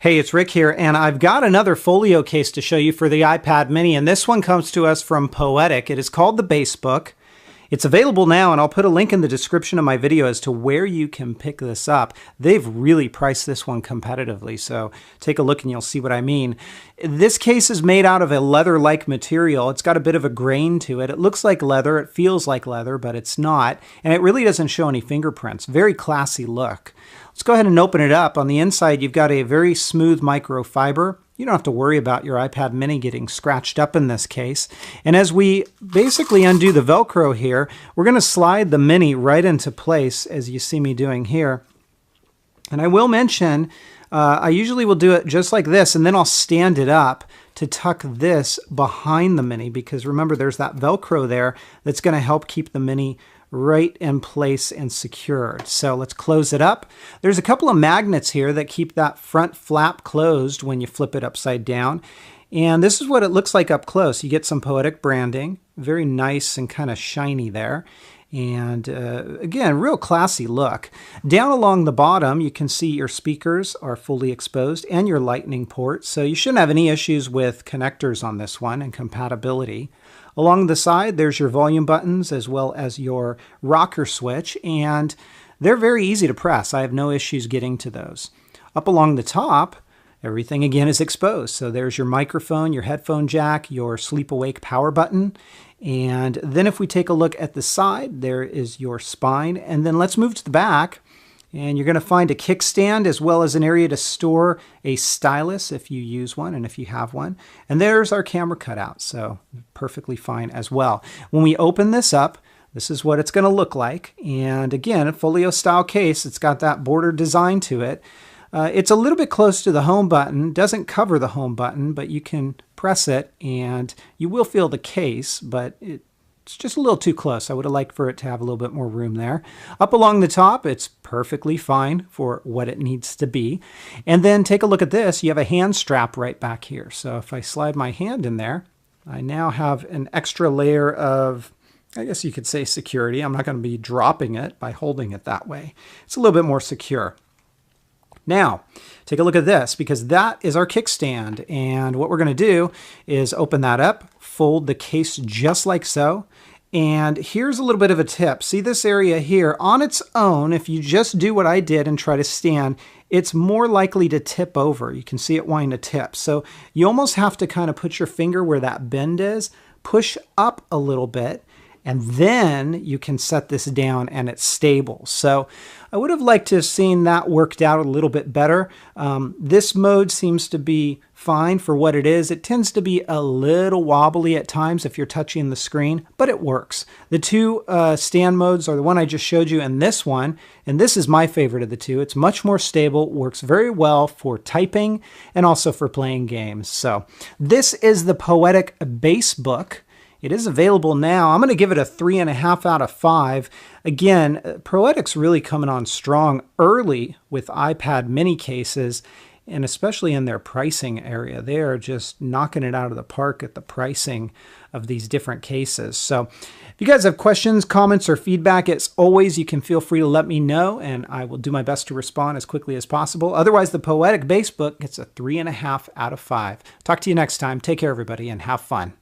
Hey, it's Rick here, and I've got another folio case to show you for the iPad mini, and this one comes to us from Poetic. It is called the Basebook. It's available now, and I'll put a link in the description of my video as to where you can pick this up. They've really priced this one competitively, so take a look and you'll see what I mean. This case is made out of a leather-like material. It's got a bit of a grain to it. It looks like leather, it feels like leather, but it's not, and it really doesn't show any fingerprints. Very classy look. Let's go ahead and open it up. On the inside, you've got a very smooth microfiber. You don't have to worry about your iPad mini getting scratched up in this case. And as we basically undo the Velcro here, we're going to slide the mini right into place, as you see me doing here. And I will mention, I usually will do it just like this, and then I'll stand it up to tuck this behind the mini, because remember, there's that Velcro there that's going to help keep the mini right in place and secured. So let's close it up. There's a couple of magnets here that keep that front flap closed when you flip it upside down. And this is what it looks like up close. You get some Poetic branding, very nice and kind of shiny there. And again, real classy look. Down along the bottom, you can see your speakers are fully exposed and your lightning port. So you shouldn't have any issues with connectors on this one and compatibility. Along the side, there's your volume buttons as well as your rocker switch, and they're very easy to press. I have no issues getting to those. Up along the top, everything again is exposed. So there's your microphone, your headphone jack, your sleep awake power button. And then if we take a look at the side, there is your spine. And then let's move to the back. And you're going to find a kickstand as well as an area to store a stylus if you use one and if you have one. And there's our camera cutout, so perfectly fine as well. When we open this up, this is what it's going to look like. And again, a folio style case, it's got that border design to it. It's a little bit close to the home button, doesn't cover the home button, but you can press it and you will feel the case, but it's just a little too close. I would have liked for it to have a little bit more room there. Up along the top, it's perfectly fine for what it needs to be. And then take a look at this. You have a hand strap right back here. So if I slide my hand in there, I now have an extra layer of, I guess you could say, security. I'm not going to be dropping it by holding it that way. It's a little bit more secure. Now, take a look at this, because that is our kickstand. And what we're going to do is open that up, fold the case just like so. And here's a little bit of a tip. See this area here? On its own, if you just do what I did and try to stand, it's more likely to tip over. You can see it wanting to tip. So you almost have to kind of put your finger where that bend is, push up a little bit, and then you can set this down and it's stable. So I would have liked to have seen that worked out a little bit better. This mode seems to be fine for what it is. It tends to be a little wobbly at times if you're touching the screen, but it works. The two stand modes are the one I just showed you and this one, and this is my favorite of the two. It's much more stable, works very well for typing and also for playing games. So this is the Poetic Basebook. It is available now. I'm going to give it a 3.5 out of 5. Again, Poetic's really coming on strong early with iPad mini cases, and especially in their pricing area. They are just knocking it out of the park at the pricing of these different cases. So if you guys have questions, comments, or feedback, as always, you can feel free to let me know, and I will do my best to respond as quickly as possible. Otherwise, the Poetic Basebook gets a 3.5 out of 5. Talk to you next time. Take care, everybody, and have fun.